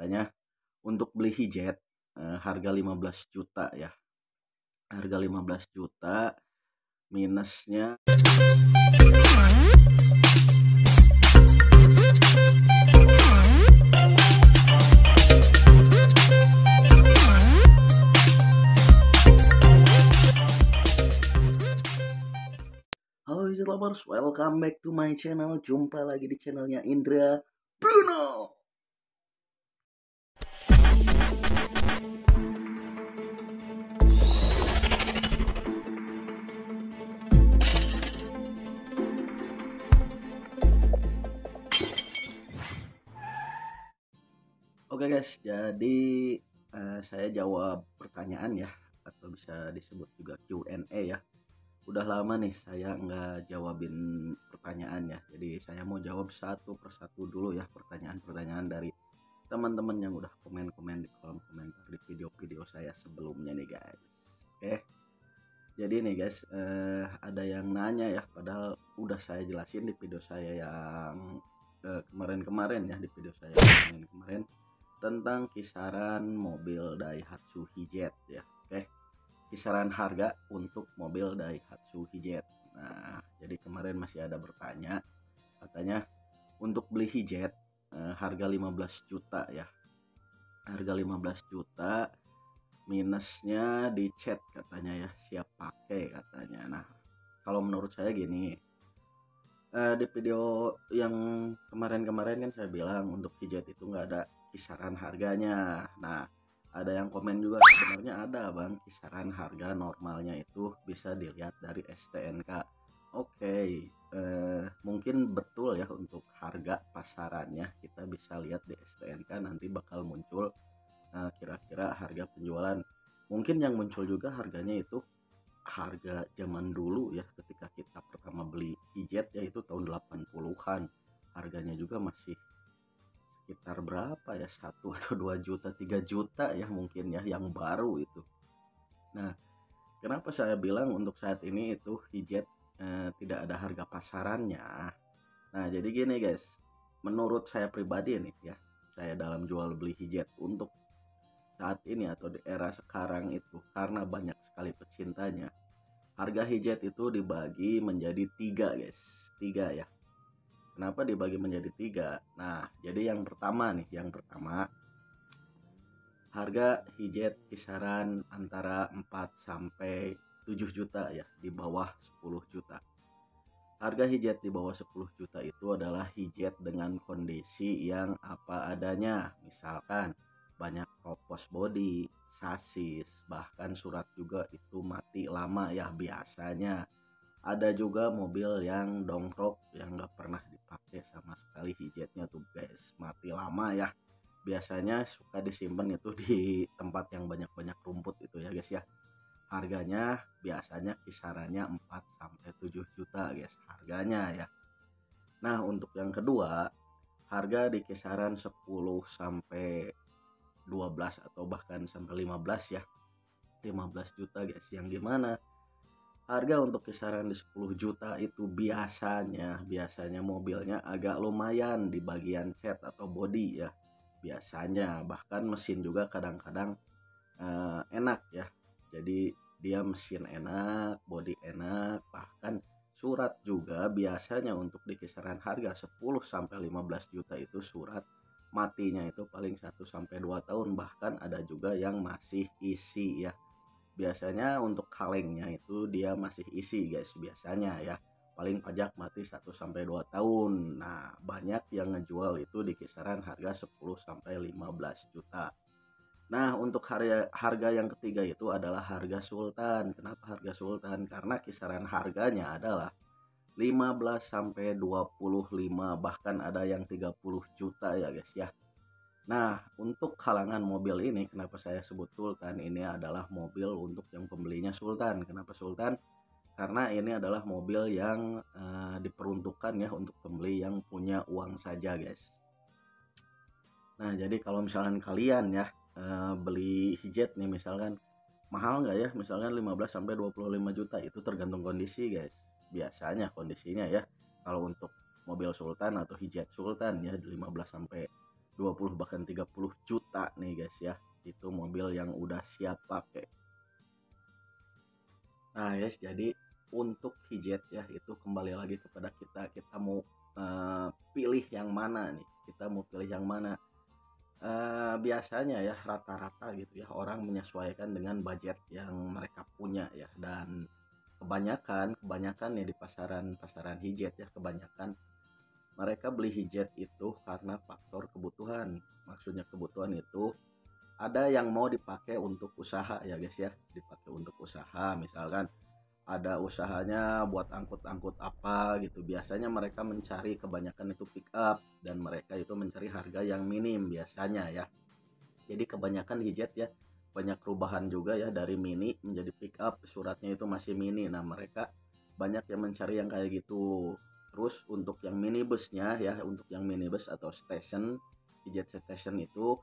katanya untuk beli hijet harga 15 juta ya. Harga 15 juta minusnya Halo Easy Lovers, welcome back to my channel. Jumpa lagi di channelnya Indra Bruno. Oke guys, jadi saya jawab pertanyaan ya, atau bisa disebut juga Q&A ya. Udah lama nih saya nggak jawabin pertanyaan ya, jadi saya mau jawab satu persatu dulu ya pertanyaan-pertanyaan dari teman-teman yang udah komen-komen di kolom komentar di video-video saya sebelumnya nih guys. Oke, jadi nih guys, ada yang nanya ya, padahal udah saya jelasin di video saya yang kemarin-kemarin ya, di video saya yang kemarin tentang kisaran mobil Daihatsu Hijet ya. Oke, kisaran harga untuk mobil Daihatsu Hijet. Nah, jadi kemarin masih ada bertanya, katanya untuk beli Hijet harga 15 juta ya. Harga 15 juta minusnya di chat katanya ya, siap pakai katanya. Nah, kalau menurut saya gini, di video yang kemarin-kemarin kan saya bilang untuk Hijet itu nggak ada kisaran harganya. Nah, ada yang komen juga, sebenarnya ada bang, kisaran harga normalnya itu bisa dilihat dari STNK. Oke, mungkin betul ya, untuk harga pasarannya kita bisa lihat di STNK, nanti bakal muncul kira-kira harga penjualan. Mungkin yang muncul juga harganya itu harga zaman dulu ya, ketika kita pertama beli Hijet ya, itu tahun 80-an. Harganya juga masih sekitar berapa ya, 1 atau 2 juta, 3 juta ya mungkin ya, yang baru itu. Nah, kenapa saya bilang untuk saat ini itu Hijet tidak ada harga pasarannya. Nah, jadi gini guys, menurut saya pribadi nih ya, saya dalam jual beli Hijet untuk saat ini atau di era sekarang itu, karena banyak sekali pecintanya, harga Hijet itu dibagi menjadi 3 guys, 3 ya. Kenapa dibagi menjadi 3? Nah, jadi yang pertama nih, harga Hijet kisaran antara 4 sampai 7 juta ya, di bawah 10 juta. Harga Hijet di bawah 10 juta itu adalah Hijet dengan kondisi yang apa adanya. Misalkan banyak kropos body, sasis, bahkan surat juga itu mati lama ya biasanya. Ada juga mobil yang dongkrok yang gak pernah dipakai sama sekali Hijetnya tuh guys, mati lama ya. Biasanya suka disimpan itu di tempat yang banyak-banyak rumput itu ya guys ya. Harganya biasanya kisarannya 4 sampai 7 juta guys harganya ya. Nah, untuk yang kedua, harga di kisaran 10 sampai 12 atau bahkan sampai 15 ya. 15 juta guys, yang gimana? Harga untuk kisaran di 10 juta itu biasanya mobilnya agak lumayan di bagian cat atau body ya. Biasanya bahkan mesin juga kadang-kadang enak ya. Jadi dia mesin enak, body enak, bahkan surat juga biasanya untuk di kisaran harga 10 sampai 15 juta itu surat matinya itu paling 1 sampai 2 tahun, bahkan ada juga yang masih isi ya. Biasanya untuk kalengnya itu dia masih isi guys biasanya ya, paling pajak mati 1 sampai 2 tahun. Nah, banyak yang ngejual itu di kisaran harga 10 sampai 15 juta. Nah, untuk harga yang ketiga itu adalah harga sultan. Kenapa harga sultan? Karena kisaran harganya adalah 15 sampai 25, bahkan ada yang 30 juta ya guys ya. Nah, untuk kalangan mobil ini, kenapa saya sebut sultan, ini adalah mobil untuk yang pembelinya sultan. Kenapa sultan? Karena ini adalah mobil yang diperuntukkan ya untuk pembeli yang punya uang saja guys. Nah, jadi kalau misalkan kalian ya beli Hijet nih, misalkan mahal nggak ya, misalkan 15 sampai 25 juta, itu tergantung kondisi guys. Biasanya kondisinya ya, kalau untuk mobil sultan atau Hijet sultan ya 15 sampai 20 bahkan 30 juta nih guys ya. Itu mobil yang udah siap pakai. Nah guys, jadi untuk hijet ya itu kembali lagi kepada kita mau pilih yang mana nih, kita mau pilih yang mana. Biasanya ya rata-rata gitu ya orang menyesuaikan dengan budget yang mereka punya ya, dan kebanyakan ya di pasaran hijet ya, kebanyakan mereka beli hijet itu karena faktor kebutuhan. Maksudnya kebutuhan itu ada yang mau dipakai untuk usaha ya guys ya, dipakai untuk usaha, misalkan ada usahanya buat angkut-angkut apa gitu. Biasanya mereka mencari kebanyakan itu pick up, dan mereka itu mencari harga yang minim biasanya ya. Jadi kebanyakan hijet ya banyak perubahan juga ya, dari mini menjadi pick up, suratnya itu masih mini. Nah mereka banyak yang mencari yang kayak gitu. Terus untuk yang minibusnya ya, untuk yang minibus atau station, hijet station itu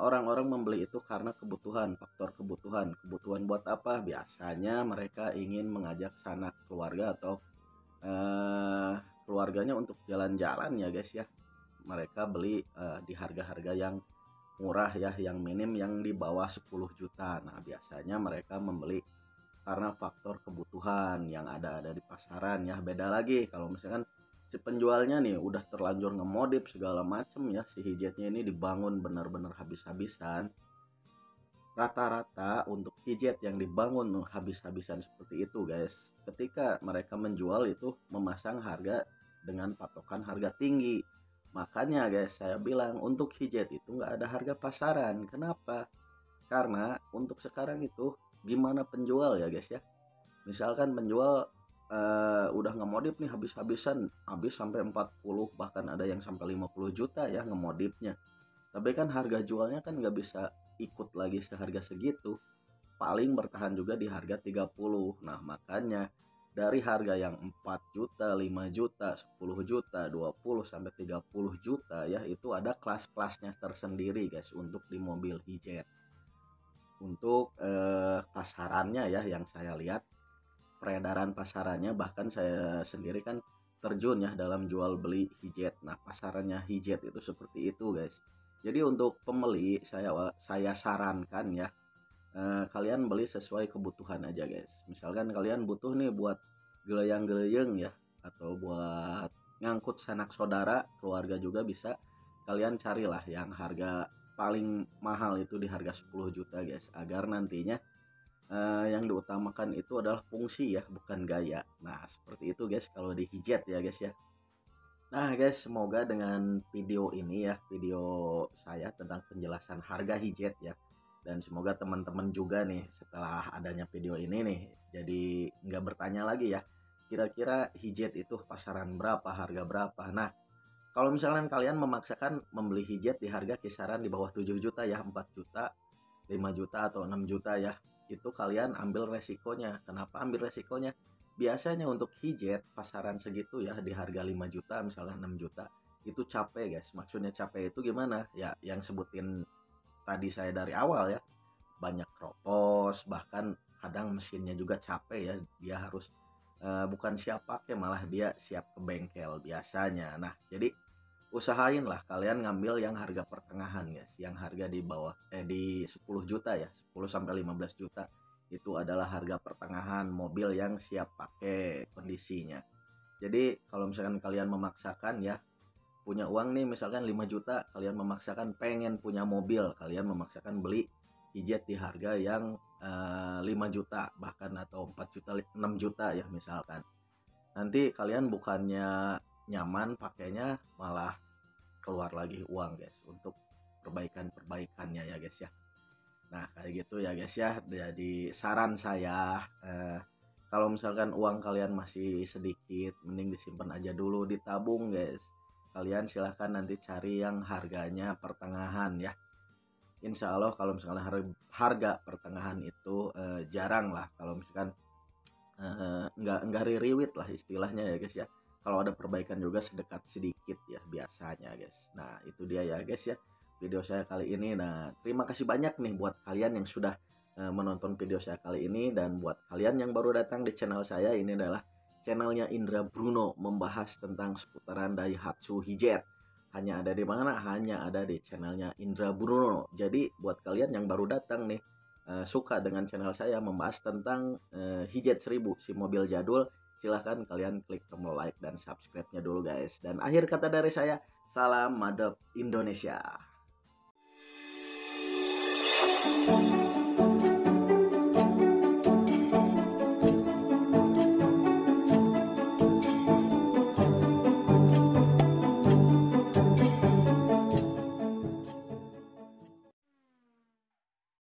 orang-orang membeli itu karena kebutuhan, faktor kebutuhan. Kebutuhan buat apa? Biasanya mereka ingin mengajak sanak keluarga atau keluarganya untuk jalan-jalan ya guys ya. Mereka beli di harga-harga yang murah ya, yang minim, yang di bawah 10 juta. Nah biasanya mereka membeli karena faktor kebutuhan yang ada di pasaran ya. Beda lagi kalau misalkan si penjualnya nih udah terlanjur ngemodif segala macem ya, si hijetnya ini dibangun benar-benar habis-habisan. Rata-rata untuk hijet yang dibangun habis-habisan seperti itu guys, ketika mereka menjual itu memasang harga dengan patokan harga tinggi. Makanya guys, saya bilang untuk hijet itu nggak ada harga pasaran. Kenapa? Karena untuk sekarang itu gimana penjual ya guys ya, misalkan penjual udah ngemodif nih habis-habisan, habis sampai 40, bahkan ada yang sampai 50 juta ya ngemodifnya. Tapi kan harga jualnya kan nggak bisa ikut lagi seharga segitu, paling bertahan juga di harga 30. Nah makanya dari harga yang 4 juta, 5 juta, 10 juta, 20 sampai 30 juta ya, itu ada kelas-kelasnya tersendiri guys untuk di mobil hijet. Untuk pasarannya ya, yang saya lihat peredaran pasarannya, bahkan saya sendiri kan terjun ya dalam jual beli hijet. Nah pasarannya hijet itu seperti itu guys. Jadi untuk pembeli saya sarankan ya, kalian beli sesuai kebutuhan aja guys. Misalkan kalian butuh nih buat geleyang-geleyeng ya, atau buat ngangkut sanak saudara keluarga juga bisa, kalian carilah yang harga paling mahal itu di harga 10 juta guys, agar nantinya yang diutamakan itu adalah fungsi ya, bukan gaya. Nah seperti itu guys kalau di hijet ya guys ya. Nah guys, semoga dengan video ini ya, video saya tentang penjelasan harga hijet ya, dan semoga teman-teman juga nih setelah adanya video ini nih jadi nggak bertanya lagi ya, kira-kira hijet itu pasaran berapa, harga berapa. Nah kalau misalkan kalian memaksakan membeli hijet di harga kisaran di bawah 7 juta ya, 4 juta, 5 juta atau 6 juta ya, itu kalian ambil resikonya. Kenapa ambil resikonya? Biasanya untuk hijet pasaran segitu ya di harga 5 juta misalnya 6 juta itu capek guys. Maksudnya capek itu gimana? Ya yang sebutin tadi saya dari awal ya. Banyak kropos, bahkan kadang mesinnya juga capek ya. Dia harus bukan siap pakai, malah dia siap ke bengkel biasanya. Nah, jadi usahain lah kalian ngambil yang harga pertengahan guys, yang harga di bawah di 10 juta ya, 10 sampai 15 juta itu adalah harga pertengahan mobil yang siap pakai kondisinya. Jadi kalau misalkan kalian memaksakan ya, punya uang nih misalkan 5 juta, kalian memaksakan pengen punya mobil, kalian memaksakan beli hijet di harga yang 5 juta bahkan, atau 4 juta, 6 juta ya misalkan. Nanti kalian bukannya nyaman pakainya, malah keluar lagi uang guys untuk perbaikannya ya guys ya. Nah kayak gitu ya guys ya. Jadi saran saya, kalau misalkan uang kalian masih sedikit, mending disimpan aja dulu, ditabung guys. Kalian silahkan nanti cari yang harganya pertengahan ya. Insya Allah kalau misalkan harga pertengahan itu jarang lah, kalau misalkan nggak ririwit lah istilahnya ya guys ya. Kalau ada perbaikan juga sedekat sedikit ya biasanya guys. Nah itu dia ya guys ya video saya kali ini. Nah terima kasih banyak nih buat kalian yang sudah menonton video saya kali ini, dan buat kalian yang baru datang di channel saya, ini adalah channelnya Indra Bruno, membahas tentang seputaran Daihatsu hijet. Hanya ada di mana? Hanya ada di channelnya Indra Bruno. Jadi buat kalian yang baru datang nih, suka dengan channel saya membahas tentang Hijet 1000 si mobil jadul, silahkan kalian klik tombol like dan subscribe-nya dulu guys. Dan akhir kata dari saya, salam Madep Indonesia.